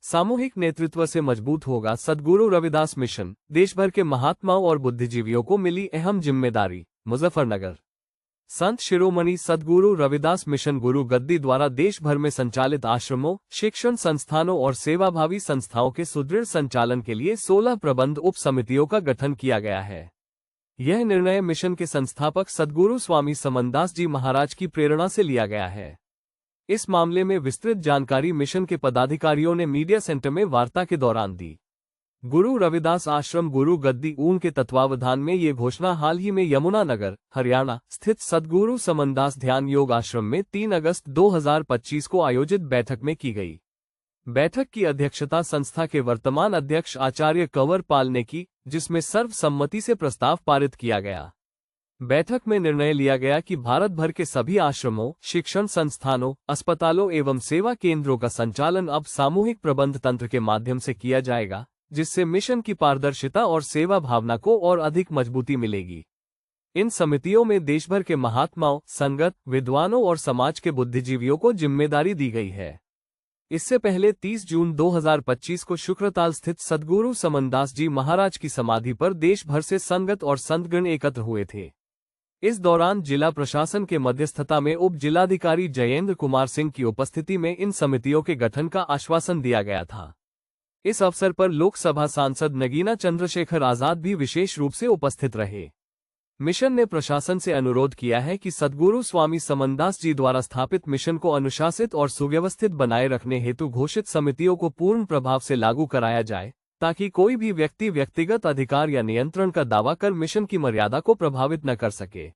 सामूहिक नेतृत्व से मजबूत होगा सद्गुरु रविदास मिशन। देश भर के महात्माओं और बुद्धिजीवियों को मिली अहम जिम्मेदारी। मुजफ्फरनगर। संत शिरोमणि सद्गुरु रविदास मिशन गुरु गद्दी द्वारा देश भर में संचालित आश्रमों, शिक्षण संस्थानों और सेवाभावी संस्थाओं के सुदृढ़ संचालन के लिए 16 प्रबंध उप समितियों का गठन किया गया है। यह निर्णय मिशन के संस्थापक सद्गुरु स्वामी समनदास जी महाराज की प्रेरणा से लिया गया है। इस मामले में विस्तृत जानकारी मिशन के पदाधिकारियों ने मीडिया सेंटर में वार्ता के दौरान दी। गुरु रविदास आश्रम गुरु गद्दी ऊन के तत्वावधान में ये घोषणा हाल ही में यमुनानगर, हरियाणा स्थित सद्गुरु समनदास ध्यान योग आश्रम में 3 अगस्त 2025 को आयोजित बैठक में की गई। बैठक की अध्यक्षता संस्था के वर्तमान अध्यक्ष आचार्य कंवर पाल ने की, जिसमें सर्वसम्मति से प्रस्ताव पारित किया गया। बैठक में निर्णय लिया गया कि भारत भर के सभी आश्रमों, शिक्षण संस्थानों, अस्पतालों एवं सेवा केंद्रों का संचालन अब सामूहिक प्रबंध तंत्र के माध्यम से किया जाएगा, जिससे मिशन की पारदर्शिता और सेवा भावना को और अधिक मजबूती मिलेगी। इन समितियों में देश भर के महात्माओं, संगत, विद्वानों और समाज के बुद्धिजीवियों को जिम्मेदारी दी गई है। इससे पहले 30 जून 2025 को शुक्रताल स्थित सद्गुरु समनदास जी महाराज की समाधि पर देश भर से संगत और संतगण एकत्र हुए थे। इस दौरान जिला प्रशासन के मध्यस्थता में उप जिलाधिकारी जयेंद्र कुमार सिंह की उपस्थिति में इन समितियों के गठन का आश्वासन दिया गया था। इस अवसर पर लोकसभा सांसद नगीना चंद्रशेखर आजाद भी विशेष रूप से उपस्थित रहे। मिशन ने प्रशासन से अनुरोध किया है कि सद्गुरु स्वामी समनदास जी द्वारा स्थापित मिशन को अनुशासित और सुव्यवस्थित बनाए रखने हेतु घोषित समितियों को पूर्ण प्रभाव से लागू कराया जाए, ताकि कोई भी व्यक्ति व्यक्तिगत अधिकार या नियंत्रण का दावा कर मिशन की मर्यादा को प्रभावित न कर सके।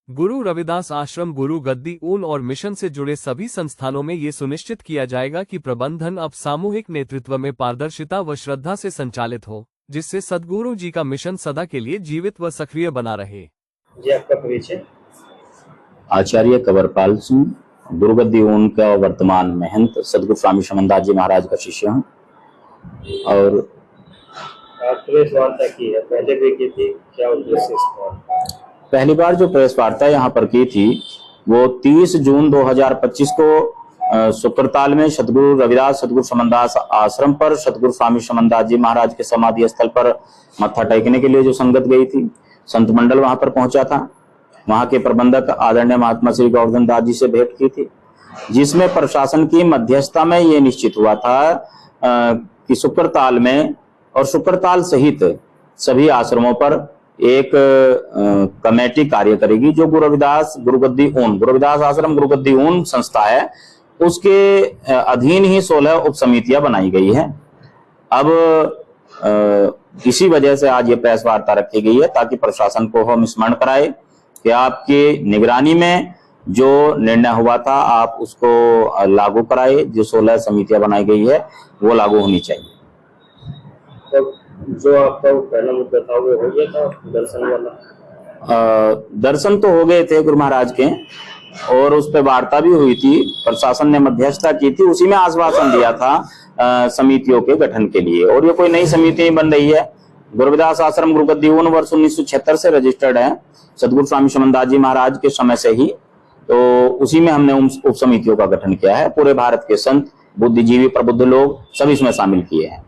गुरु रविदास आश्रम गुरु गद्दी ऊन और मिशन से जुड़े सभी संस्थानों में ये सुनिश्चित किया जाएगा कि प्रबंधन अब सामूहिक नेतृत्व में पारदर्शिता व श्रद्धा से संचालित हो, जिससे सद्गुरु जी का मिशन सदा के लिए जीवित व सक्रिय बना रहे। जी, आपका परिचय? आचार्य कंवरपाल सिंह, गुरु गद्दी ऊन का वर्तमान महंत, सद्गुरु स्वामी समनदास जी महाराज का शिष्य हूँ। और प्रेस वार्ता की है, पहले भी की थी, क्या उद्देश्य इसका? पहली बार जो प्रेस वार्ता यहाँ पर की थी वो 30 जून 2025 को शुक्रताल में सद्गुरु रविदास सद्गुरु समनदास आश्रम पर सद्गुरु स्वामी समनदास जी महाराज के समाधि स्थल पर मत्था टेकने के लिए जो संगत गई थी, संत मंडल वहां पर पहुंचा था। वहां के प्रबंधक आदरणीय महात्मा श्री गोवर्धन दास जी से भेंट की थी, जिसमें प्रशासन की मध्यस्थता में ये निश्चित हुआ था कि शुक्रताल में और शुक्रताल सहित सभी आश्रमों पर एक कमेटी कार्य करेगी, जो गुरु रविदास गुरु गद्दी ऊन, गुरु रविदास आश्रम गुरु गद्दी ऊन संस्था है, उसके अधीन ही 16 उप समितियां बनाई गई है। अब इसी वजह से आज ये प्रेस वार्ता रखी गई है, ताकि प्रशासन को हम स्मरण कराए कि आपकी निगरानी में जो निर्णय हुआ था आप उसको लागू कराए। जो 16 समितियां बनाई गई है वो लागू होनी चाहिए। तो जो आपका पहला मुद्दा था वो हो गया था दर्शन वाला? दर्शन तो हो गए थे गुरु महाराज के, और उस पर वार्ता भी हुई थी, प्रशासन ने मध्यस्थता की थी, उसी में आश्वासन दिया था समितियों के गठन के लिए। और ये कोई नई समिति बन रही है। गुरु रविदास आश्रम गुरु गद्दी ऊन वर्ष 1976 से रजिस्टर्ड है, सद्गुरु स्वामी समनदास जी महाराज के समय से ही। तो उसी में हमने उप समितियों का गठन किया है। पूरे भारत के संत, बुद्धिजीवी, प्रबुद्ध लोग सभी इसमें शामिल किए हैं।